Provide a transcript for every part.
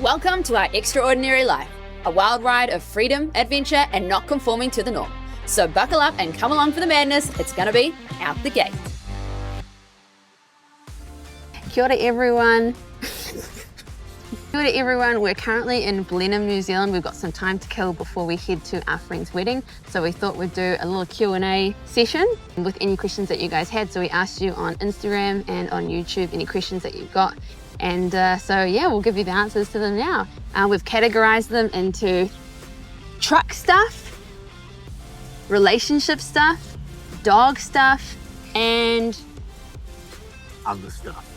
Welcome to our extraordinary life, a wild ride of freedom, adventure, and not conforming to the norm. So buckle up and come along for the madness. It's gonna be out the gate. Kia ora everyone. Kia ora everyone. We're currently in Blenheim, New Zealand. We've got some time to kill before we head to our friend's wedding. So we thought we'd do a little Q&A session with any questions that you guys had. So we asked you on Instagram and on YouTube any questions that you've got. And so yeah, we'll give you the answers to them now. We've categorized them into truck stuff, relationship stuff, dog stuff, and Other stuff.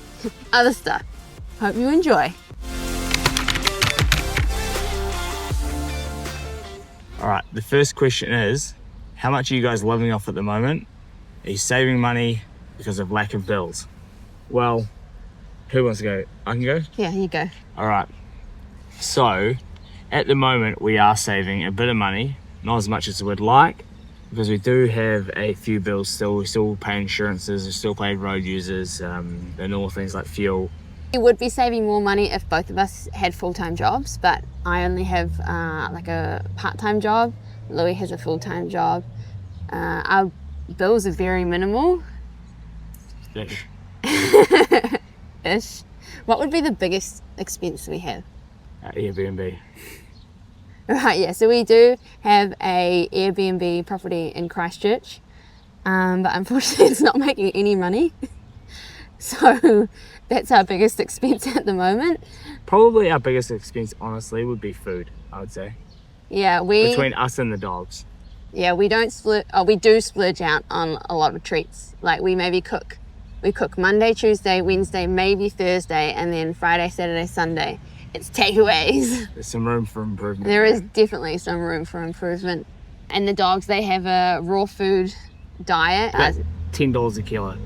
other stuff. Hope you enjoy. All right, the first question is, how much are you guys living off at the moment? Are you saving money because of lack of bills? Well, who wants to go? I can go? Yeah, here you go. All right. So, at the moment, we are saving a bit of money, not as much as we'd like, because we do have a few bills still. We still pay insurances, we still pay road users, and all things like fuel. We would be saving more money if both of us had full-time jobs, but I only have like a part-time job. Louis has a full-time job. Our bills are very minimal. Ish. Ish. What would be the biggest expense we have? Airbnb. Right, yeah, so we do have a Airbnb property in Christchurch, but unfortunately it's not making any money. So that's our biggest expense at the moment. Probably our biggest expense, honestly, would be food, I would say. Yeah, Between us and the dogs. Yeah, we don't we do splurge out on a lot of treats. Like we cook Monday, Tuesday, Wednesday, maybe Thursday, and then Friday, Saturday, Sunday. It's takeaways. There's some room for improvement. There is definitely some room for improvement. And the dogs, they have a raw food diet. About $10 a kilo.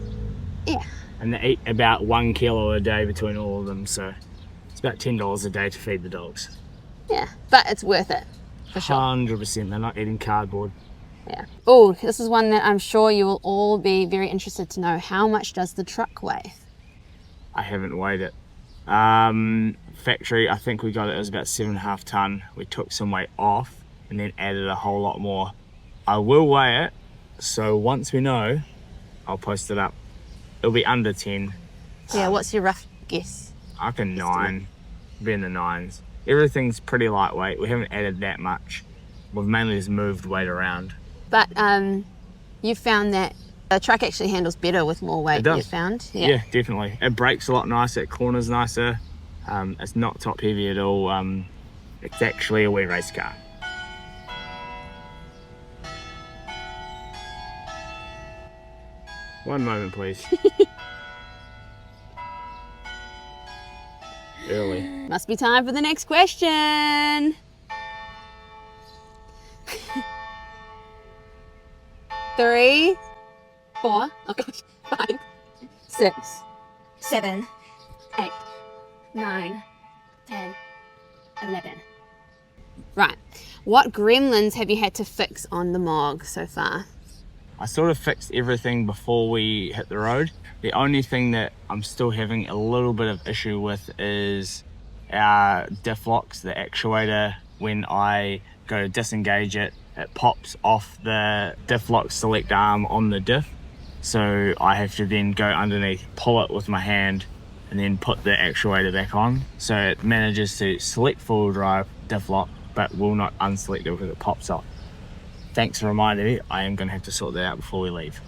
Yeah. And they eat about 1 kilo a day between all of them, so it's about $10 a day to feed the dogs. Yeah, but it's worth it, for sure. 100%, they're not eating cardboard. Yeah. Oh, this is one that I'm sure you will all be very interested to know. How much does the truck weigh? I haven't weighed it. Factory, I think we got it was about 7.5 tonne. We took some weight off and then added a whole lot more. I will weigh it, so once we know, I'll post it up. It'll be under 10. Yeah, what's your rough guess? I reckon 9, be in the 9s. Everything's pretty lightweight. We haven't added that much. We've mainly just moved weight around. But you found that the truck actually handles better with more weight. It does. You found? Yeah, definitely. It brakes a lot nicer, it corners nicer. It's not top heavy at all. It's actually a wee race car. One moment, please. Early. Must be time for the next question. 3, 4, oh gosh, 5, 6, 7, 8, 9, 10, 11. Right. What gremlins have you had to fix on the Mog so far? I sort of fixed everything before we hit the road. The only thing that I'm still having a little bit of issue with is our diff locks, the actuator. When I go to disengage it, it pops off the diff lock select arm on the diff. So I have to then go underneath, pull it with my hand, and then put the actuator back on. So it manages to select full drive diff lock, but will not unselect it because it pops off. Thanks for reminding me. I am going to have to sort that out before we leave.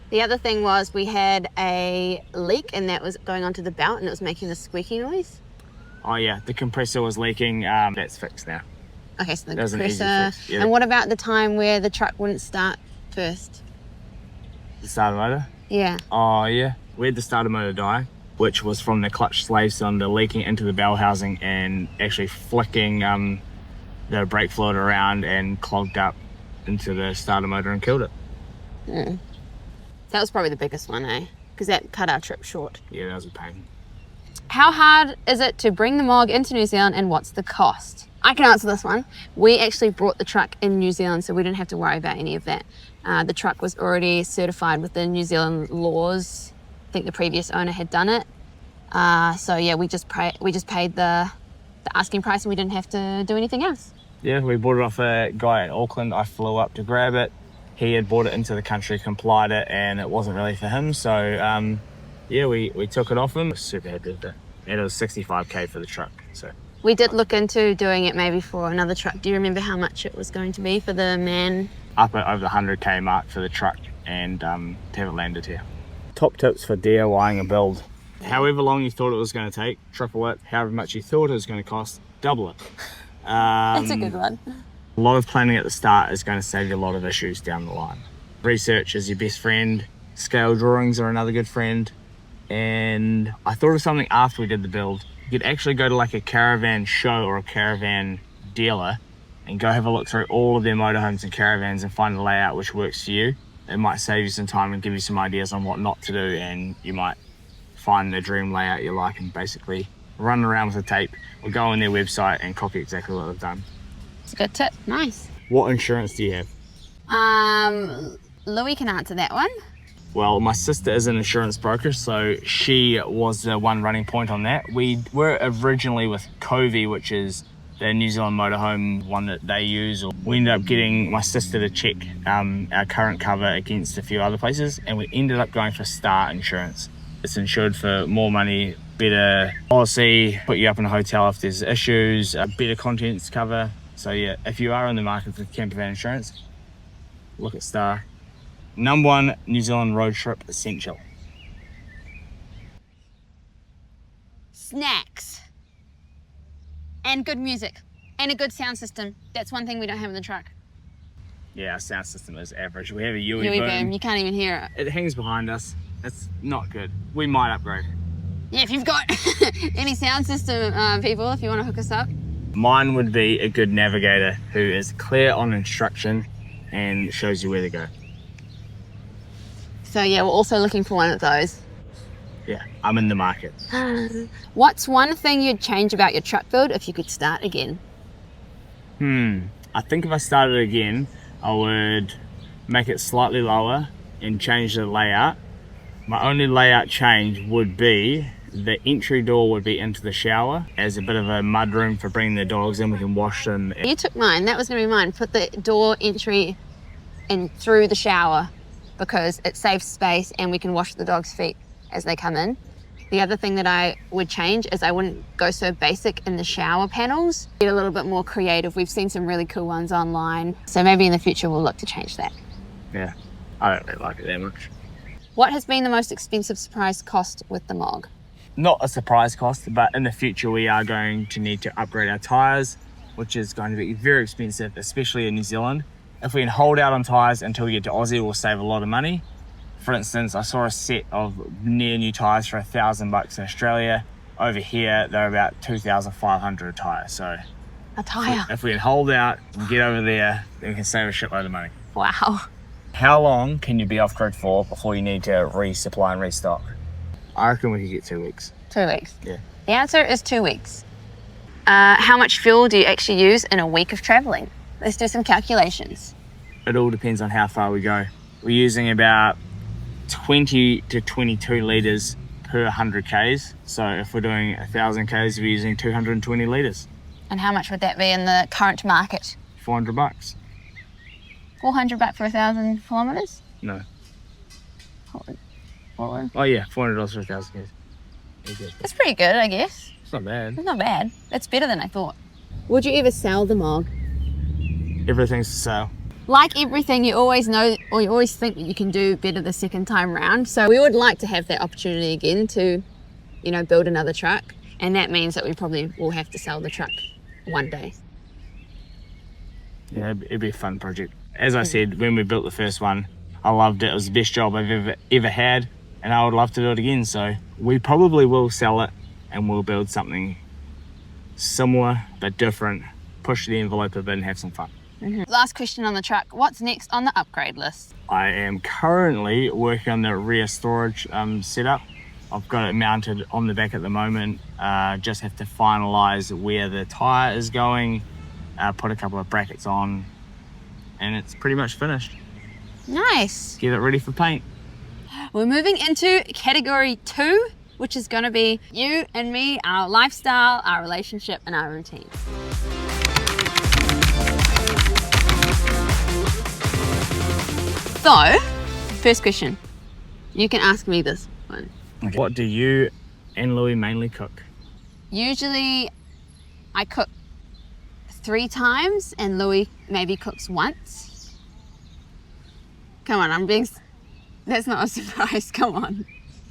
The other thing was we had a leak and that was going onto the belt and it was making a squeaky noise. Oh yeah, the compressor was leaking. That's fixed now. Okay, so the That was an easy compressor. fix, yeah. And what about the time where the truck wouldn't start first? The starter motor? Yeah. Oh yeah. We had the starter motor die, which was from the clutch slave cylinder leaking into the bell housing and actually flicking the brake fluid around and clogged up into the starter motor and killed it. Mm. That was probably the biggest one, eh? Because that cut our trip short. Yeah, that was a pain. How hard is it to bring the Mog into New Zealand and what's the cost? I can answer this one. We actually brought the truck in New Zealand, so we didn't have to worry about any of that. The truck was already certified with the New Zealand laws. I think the previous owner had done it. So yeah, we just paid the the asking price and we didn't have to do anything else. Yeah, we bought it off a guy in Auckland. I flew up to grab it. He had brought it into the country, complied it, and it wasn't really for him. So, yeah, we took it off him. Super happy with it. And it was 65K for the truck. So We did look into doing it maybe for another truck. Do you remember how much it was going to be for the man? up at over the 100K mark for the truck and to have it landed here. Top tips for DIYing a build. However long you thought it was going to take, triple it. However much you thought it was going to cost, double it. That's a good one. A lot of planning at the start is going to save you a lot of issues down the line. Research is your best friend. Scale drawings are another good friend. And I thought of something after we did the build. You could actually go to like a caravan show or a caravan dealer and go have a look through all of their motorhomes and caravans and find a layout which works for you. It might save you some time and give you some ideas on what not to do, and you might find the dream layout you like and basically run around with a tape or go on their website and copy exactly what they've done. It's a good tip. Nice. What insurance do you have? Louis can answer that one. Well, my sister is an insurance broker, so she was the one running point on that. We were originally with Covey, which is the New Zealand motorhome one that they use. We ended up getting my sister to check our current cover against a few other places, and we ended up going for Star Insurance. It's insured for more money, better policy, put you up in a hotel if there's issues, better contents cover. So yeah, if you are in the market for campervan insurance, look at Star. Number one New Zealand road trip essential. Snacks. And good music. And a good sound system. That's one thing we don't have in the truck. Yeah, our sound system is average. We have a Yui Yui boom. boom. You can't even hear it. It hangs behind us. It's not good. We might upgrade. Yeah, if you've got any sound system people, if you want to hook us up. Mine would be a good navigator who is clear on instruction and shows you where to go. So yeah, we're also looking for one of those. Yeah, I'm in the market. What's one thing you'd change about your truck build if you could start again? I think if I started again, I would make it slightly lower and change the layout. My only layout change would be the entry door would be into the shower as a bit of a mud room for bringing the dogs in. We can wash them. You took mine. That was going to be mine. Put the door entry in through the shower because it saves space and we can wash the dogs' feet as they come in. The other thing that I would change is I wouldn't go so basic in the shower panels. Get a little bit more creative. We've seen some really cool ones online. So maybe in the future we'll look to change that. Yeah, I don't really like it that much. What has been the most expensive surprise cost with the Mog? Not a surprise cost, but in the future we are going to need to upgrade our tyres, which is going to be very expensive, especially in New Zealand. If we can hold out on tyres until we get to Aussie, we'll save a lot of money. For instance, I saw a set of near new tyres for $1,000 in Australia. Over here, they're about 2,500 a tyre. So A tyre. if we can hold out and get over there, then we can save a shitload of money. Wow. How long can you be off grid for before you need to resupply and restock? I reckon we could get 2 weeks. 2 weeks. Yeah. The answer is 2 weeks. How much fuel do you actually use in a week of traveling? Let's do some calculations. It all depends on how far we go. We're using about 20 to 22 litres per 100 Ks. So if we're doing 1,000 Ks, we're using 220 litres. And how much would that be in the current market? $400. 400 baht for 1,000 kilometres? No. What? Oh yeah, $400 for 1,000 Ks. That's pretty good, I guess. It's not bad. It's not bad. That's better than I thought. Would you ever sell the Mog? Everything's for sale. Like everything, you always know, or you always think that you can do better the second time round. So we would like to have that opportunity again to, build another truck. And that means that we probably will have to sell the truck one day. Yeah, it'd be a fun project. As I said, when we built the first one, I loved it. It was the best job I've ever had, and I would love to do it again. So we probably will sell it and we'll build something similar but different, push the envelope a bit and have some fun. Last question on the truck. What's next on the upgrade list? I am currently working on the rear storage setup. I've got it mounted on the back at the moment. Just have to finalise where the tyre is going, put a couple of brackets on, and it's pretty much finished. Nice. Get it ready for paint. We're moving into category 2, which is going to be you and me, our lifestyle, our relationship, and our routine. So, first question. You can ask me this one. Okay. What do you and Louis mainly cook? Usually, I cook 3 times and Louis maybe cooks once. Come on, that's not a surprise, come on.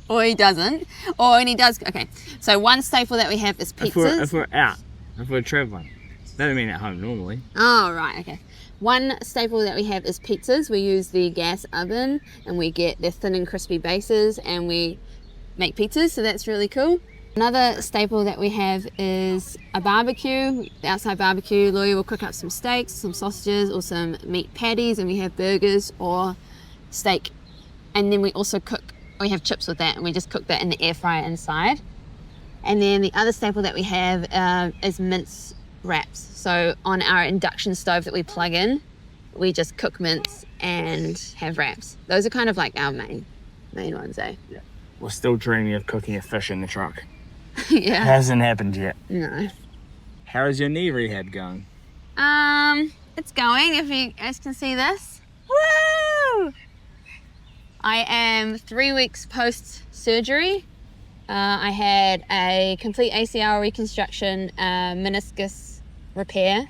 Or he doesn't, or when he does, okay. So one staple that we have is pizzas. If we're out, if we're traveling. That don't mean at home normally. Oh, right, okay. One staple that we have is pizzas. We use the gas oven and we get the thin and crispy bases and we make pizzas, so that's really cool. Another staple that we have is a barbecue, the outside barbecue. Louis will cook up some steaks, some sausages, or some meat patties, and we have burgers or steak. And then we also we have chips with that, and we just cook that in the air fryer inside. And then the other staple that we have is mince wraps. So on our induction stove that we plug in, we just cook mince and have wraps. Those are kind of like our main ones, eh? Yeah. We're still dreaming of cooking a fish in the truck. Yeah. Hasn't happened yet. No. How is your knee rehab going? It's going, if you guys can see this. Woo! I am 3 weeks post-surgery. I had a complete ACL reconstruction, meniscus repair,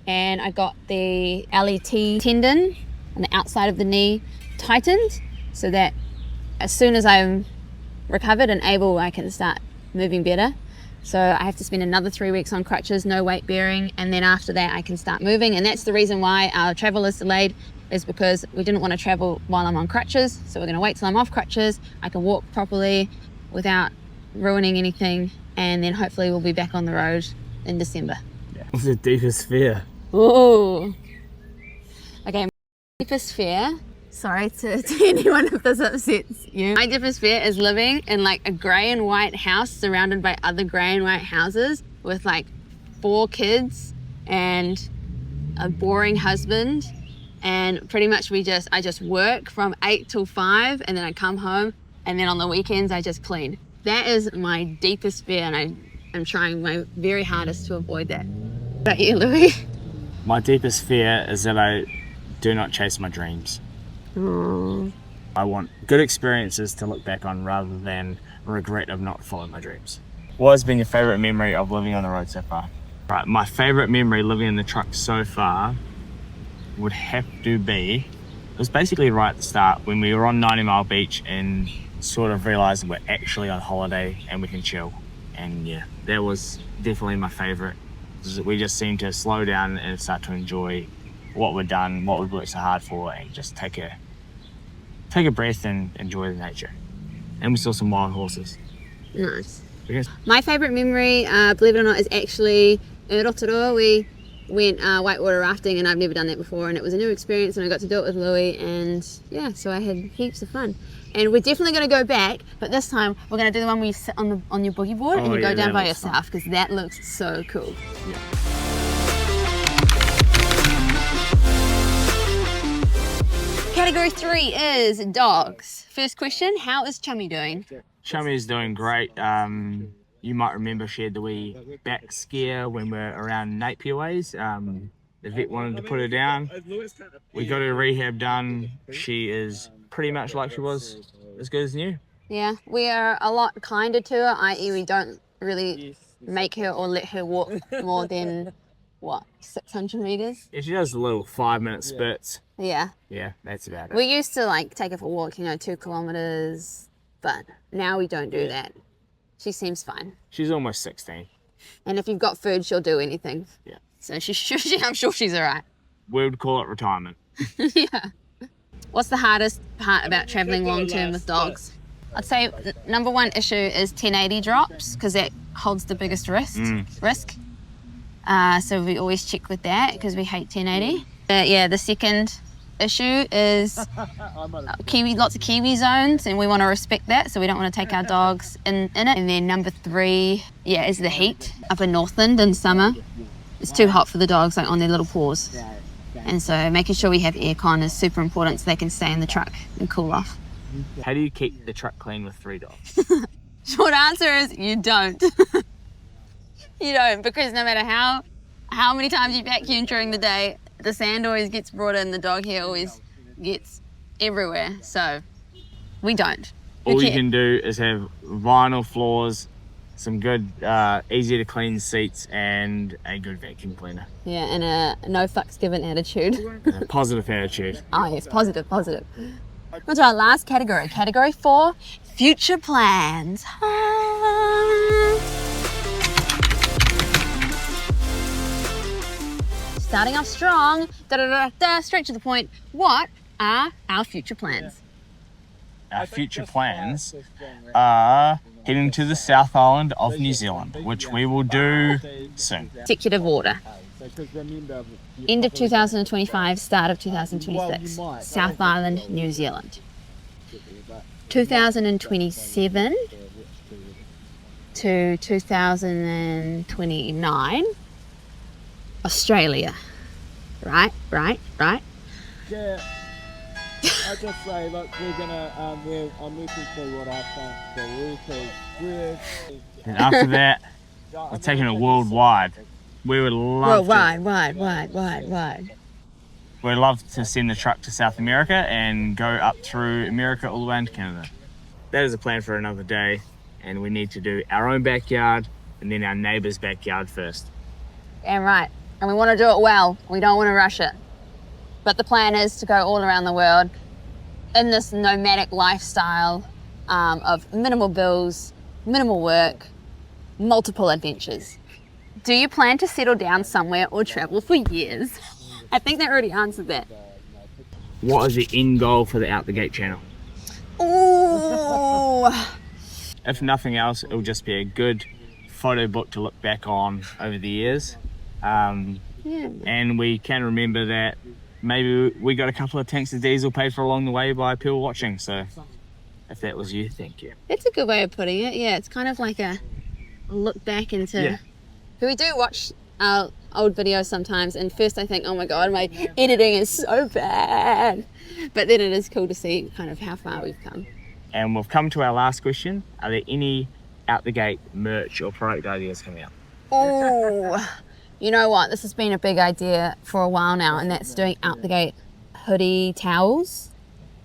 and I got the LET tendon on the outside of the knee tightened so that as soon as I'm recovered and able, I can start moving better. So I have to spend another 3 weeks on crutches, no weight bearing, and then after that I can start moving. And that's the reason why our travel is delayed, is because we didn't want to travel while I'm on crutches. So we're going to wait till I'm off crutches, I can walk properly without ruining anything, and then hopefully we'll be back on the road in December. Yeah. What's your deepest fear? Ooh. Okay, my deepest fear, sorry to anyone if this upsets you. My deepest fear is living in like a grey and white house surrounded by other grey and white houses with like 4 kids and a boring husband, and pretty much I just work from 8 till 5, and then I come home, and then on the weekends I just clean. That is my deepest fear, and I'm trying my very hardest to avoid that. What about you, Louis? My deepest fear is that I do not chase my dreams. Aww. I want good experiences to look back on rather than regret of not following my dreams. What has been your favourite memory of living on the road so far? Right, my favourite memory living in the truck so far would have to be, it was basically right at the start when we were on 90 Mile Beach and sort of realised we're actually on holiday and we can chill. And yeah, that was definitely my favourite. We just seem to slow down and start to enjoy what we've done, what we've worked so hard for, and just take a breath and enjoy the nature. And we saw some wild horses. Nice. Yes. My favourite memory, believe it or not, is actually in Rotorua. We went whitewater rafting, and I've never done that before, and it was a new experience, and I got to do it with Louis, and yeah, so I had heaps of fun. And we're definitely going to go back, but this time we're going to do the one where you sit on your boogie board and you go down by yourself, because that looks so cool. Yeah. Category 3 is dogs. First question, how is Chummy doing? Chummy is doing great. You might remember she had the wee back scare when we were around Napier Ways. The vet wanted to put her down. We got her rehab done. She is pretty much like she was, as good as new. Yeah, we are a lot kinder to her, i.e. we don't really make her or let her walk more than, 600 metres? Yeah, she does a little 5-minute spurts. Yeah. Yeah, that's about it. We used to take her for a walk, 2 kilometres, but now we don't do that. She seems fine. She's almost 16. And if you've got food, she'll do anything. Yeah. So I'm sure she's all right. We would call it retirement. Yeah. What's the hardest part about travelling long term with dogs? I'd say number 1 issue is 1080 drops, because that holds the biggest risk. So we always check with that, because we hate 1080. The second issue is lots of kiwi zones, and we want to respect that, so we don't want to take our dogs in it. And then number 3, is the heat up in Northland in summer. It's too hot for the dogs, on their little paws. And so making sure we have aircon is super important so they can stay in the truck and cool off. How do you keep the truck clean with 3 dogs? Short answer is you don't. You don't, because no matter how many times you vacuum during the day, the sand always gets brought in, the dog hair always gets everywhere. So we don't. All you can do is have vinyl floors, some good, easy to clean seats, and a good vacuum cleaner. Yeah, and a no fucks given attitude. A positive attitude. Oh yes, positive. On to our last category. Category 4, future plans. Starting off strong, straight to the point. What are our future plans? Our future plans are heading to the South Island of New Zealand, which we will do soon. Executive order. End of 2025, start of 2026. South Island, New Zealand. 2027 to 2029, Australia. Right. Yeah, I just say, look, we're gonna, I'm looking through what our plans are. And after that, we're taking it worldwide. We would love Wide. We'd love to send the truck to South America and go up through America all the way into Canada. That is a plan for another day, and we need to do our own backyard and then our neighbour's backyard first. And right, and we want to do it well. We don't want to rush it. But the plan is to go all around the world in this nomadic lifestyle of minimal bills, minimal work, multiple adventures. Do you plan to settle down somewhere or travel for years? I think they already answered that. What is the end goal for the Out the Gate channel? Ooh. If nothing else, it'll just be a good photo book to look back on over the years. And we can remember that maybe we got a couple of tanks of diesel paid for along the way by people watching. So if that was you, thank you. That's a good way of putting it. Yeah, it's kind of like a look back into... Yeah. We do watch our old videos sometimes, and first I think, oh my god, my editing is so bad. But then it is cool to see kind of how far we've come. And we've come to our last question. Are there any Out the Gate merch or product ideas coming out? Oh, you know what? This has been a big idea for a while now, and that's doing Out the Gate hoodie towels.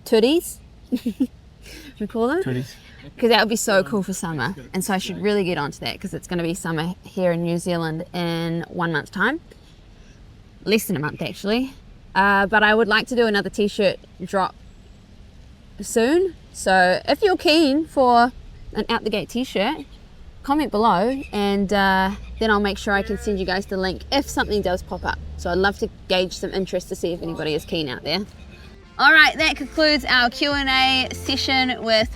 Tooties? We call them? Tooties. Because that would be so cool for summer. And so I should really get onto that, because it's going to be summer here in New Zealand in 1 month's time. Less than a month, actually. But I would like to do another t-shirt drop soon. So if you're keen for an Out the Gate t-shirt, comment below, and then I'll make sure I can send you guys the link if something does pop up. So I'd love to gauge some interest to see if anybody is keen out there. All right, that concludes our Q&A session with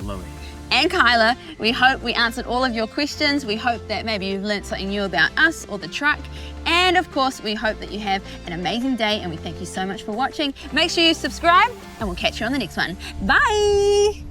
Louie and Kyla. We hope we answered all of your questions. We hope that maybe you've learned something new about us or the truck. And of course, we hope that you have an amazing day, and we thank you so much for watching. Make sure you subscribe, and we'll catch you on the next one. Bye!